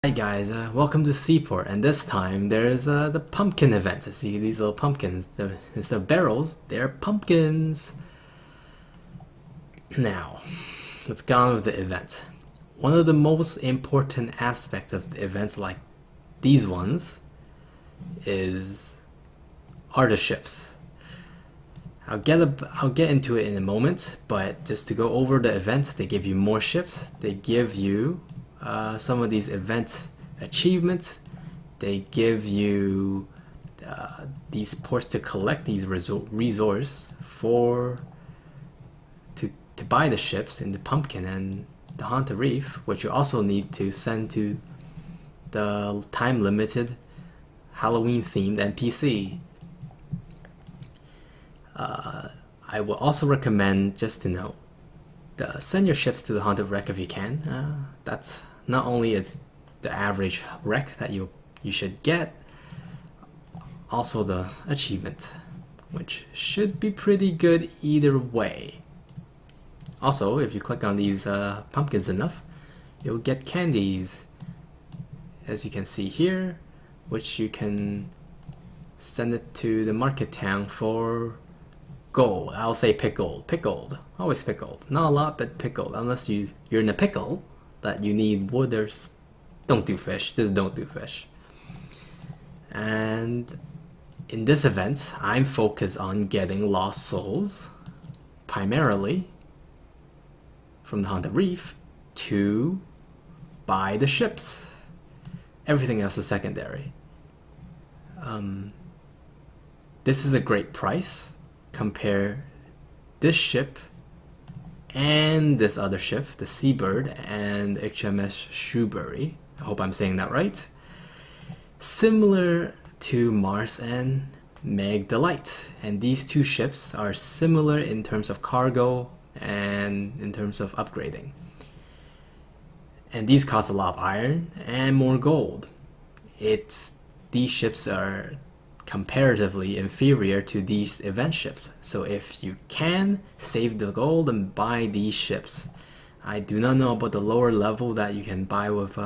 Hi guys, welcome to Seaport, and this time there's the pumpkin event. See these little pumpkins, instead of barrels, they're pumpkins. Now, let's get on with the event. One of the most important aspects of the events like these ones are the ships. I'll get into it in a moment, but just to go over the event, they give you more ships. They give you some of these event achievements. They give you these ports to collect these resources to buy the ships in the pumpkin and the haunted reef, which you also need to send to the time limited Halloween themed NPC. I will also recommend, just to know, send your ships to the haunted wreck if you can. That's not only it's the average wreck that you should get, also the achievement, which should be pretty good either way. Also, if you click on these pumpkins enough, you'll get candies, as you can see here, which you can send it to the market town for gold. I'll say pickled, always pickled. Not a lot, but pickled. Unless you're in a pickle that you need wood or don't do fish. Just don't do fish. And in this event, I'm focused on getting lost souls, primarily from the haunted reef, to buy the ships. Everything else is secondary. This is a great price. Compare this ship and this other ship, the Seabird and HMS SHREWSBURY. I hope I'm saying that right. Similar to Mars and Meg Delight, and these two ships are similar in terms of cargo and in terms of upgrading. And these cost a lot of iron and more gold. These ships are comparatively inferior to these event ships. So if you can, save the gold and buy these ships. I do not know about the lower level that you can buy with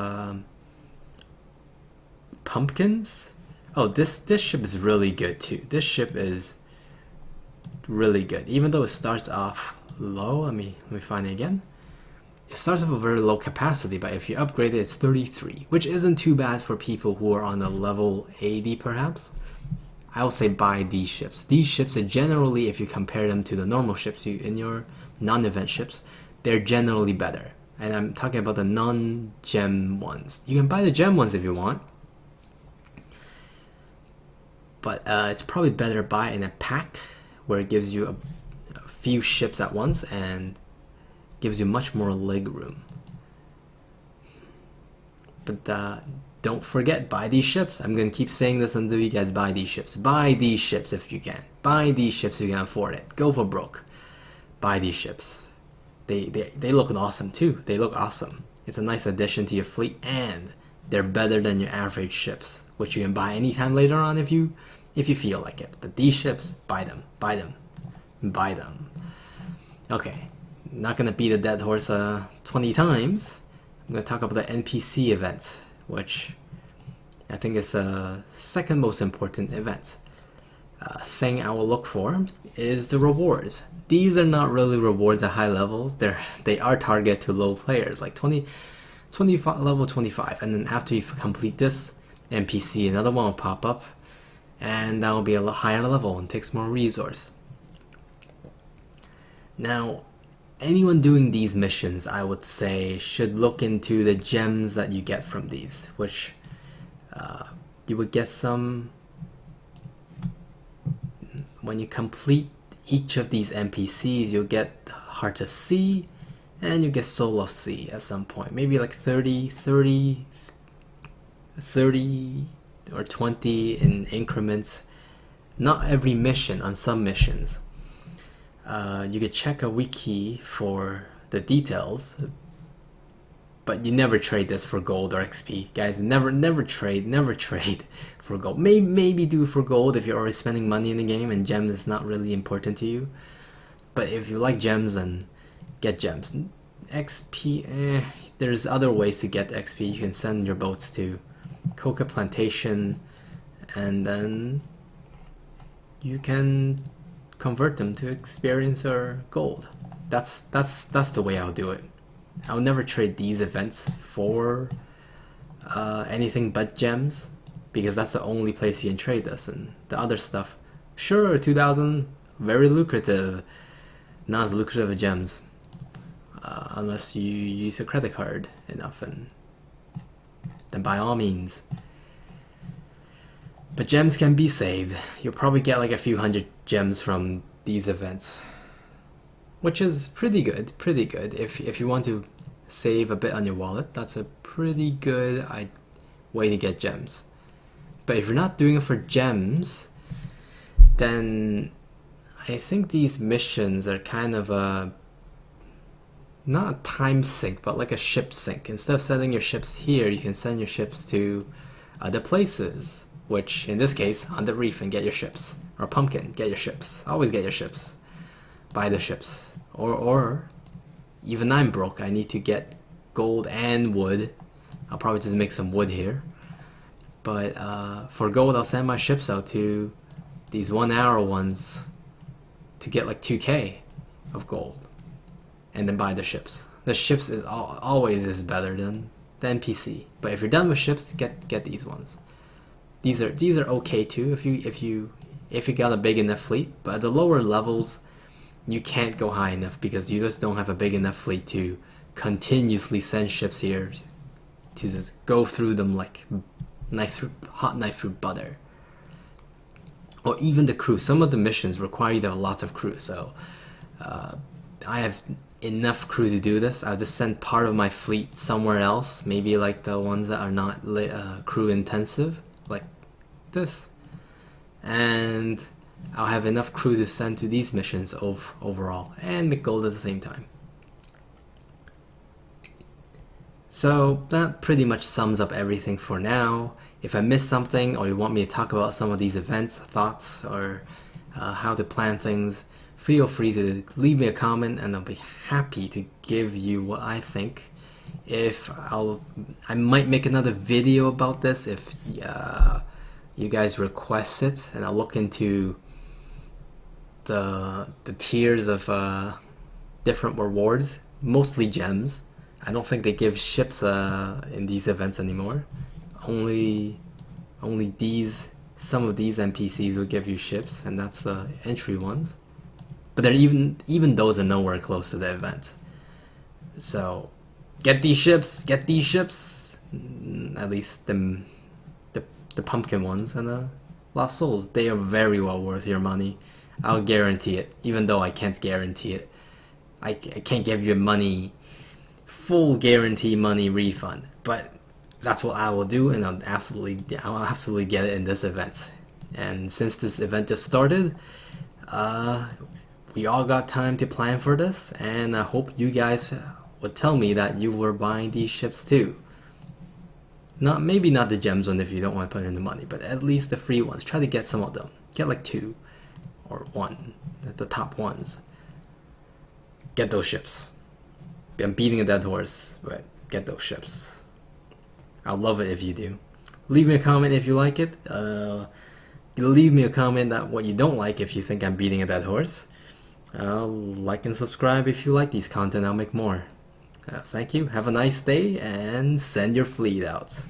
pumpkins. Oh, this ship is really good too. This ship is really good. Even though it starts off low, let me find it again. It starts off with a very low capacity, but if you upgrade it, it's 33, which isn't too bad for people who are on the level 80 perhaps. I will say buy these ships. These ships are generally, if you compare them to the normal ships in your non-event ships, they're generally better. And I'm talking about the non-gem ones. You can buy the gem ones if you want, but it's probably better to buy in a pack where it gives you a few ships at once and gives you much more leg room. But don't forget, buy these ships. I'm going to keep saying this until you guys buy these ships. Buy these ships if you can. Buy these ships if you can afford it. Go for broke. Buy these ships. They look awesome too. They look awesome. It's a nice addition to your fleet, and they're better than your average ships, which you can buy anytime later on if you feel like it. But these ships, buy them. Buy them. Buy them. Okay. Not going to beat a dead horse 20 times. I'm going to talk about the NPC event, which I think is the second most important event. Thing I will look for is the rewards. These are not really rewards at high levels. They are targeted to low players, like 25, level 25, and then after you complete this NPC, another one will pop up, and that will be a lot higher level and takes more resource. Now, anyone doing these missions, I would say, should look into the gems that you get from these, which you would get some when you complete each of these NPCs. You'll get Heart of Sea and you get Soul of Sea at some point, maybe like 30 or 20 in increments. Not every mission. On some missions you could check a wiki for the details, but you never trade this for gold or XP, guys. Never trade for gold. Maybe do for gold if you're already spending money in the game and gems is not really important to you. But if you like gems, then get gems. XP, there's other ways to get XP. You can send your boats to Coca Plantation, and then you can convert them to experience or gold. That's the way I'll do it. I'll never trade these events for anything but gems, because that's the only place you can trade this, and the other stuff, sure, 2,000, very lucrative, not as lucrative as gems, unless you use a credit card enough, and then by all means. But gems can be saved. You'll probably get like a few hundred gems from these events, which is pretty good, if you want to save a bit on your wallet. That's a pretty good way to get gems. But if you're not doing it for gems, then I think these missions are kind of a, not a time sink, but like a ship sink. Instead of sending your ships here, you can send your ships to other places, which in this case, on the reef, and get your ships. Or Pumpkin, get your ships. Always get your ships. Buy the ships. Or even I'm broke, I need to get gold and wood. I'll probably just make some wood here. But for gold, I'll send my ships out to these 1 hour ones to get like 2k of gold, and then buy the ships. The ships is always is better than the NPC. But if you're done with ships, get these ones. These are okay too if you got a big enough fleet. But at the lower levels, you can't go high enough because you just don't have a big enough fleet to continuously send ships here to just go through them like hot knife through butter. Or even the crew. Some of the missions require you to have lots of crew, so I have enough crew to do this. I'll just send part of my fleet somewhere else, maybe like the ones that are not crew intensive, like this, and I'll have enough crew to send to these missions overall, and make gold at the same time. So that pretty much sums up everything for now. If I missed something, or you want me to talk about some of these events, thoughts, or how to plan things, feel free to leave me a comment, and I'll be happy to give you what I think. I might make another video about this if you guys request it, and I'll look into the tiers of different rewards, mostly gems. I don't think they give ships in these events anymore. Only some of these NPCs will give you ships, and that's the entry ones. But they're even those are nowhere close to the event. So get these ships, at least the pumpkin ones and the Lost Souls. They are very well worth your money. I'll guarantee it, even though I can't guarantee it. I can't give you full guarantee money refund, but that's what I will do, and I'll absolutely get it in this event. And since this event just started, we all got time to plan for this, and I hope you guys would tell me that you were buying these ships too. Maybe not the gems one if you don't want to put in the money, but at least the free ones. Try to get some of them. Get like 2 or 1, the top ones. Get those ships. I'm beating a dead horse, but get those ships. I'll love it if you do. Leave me a comment if you like it. Leave me a comment that what you don't like if you think I'm beating a dead horse. Like and subscribe if you like these content. I'll make more. Thank you. Have a nice day, and send your fleet out.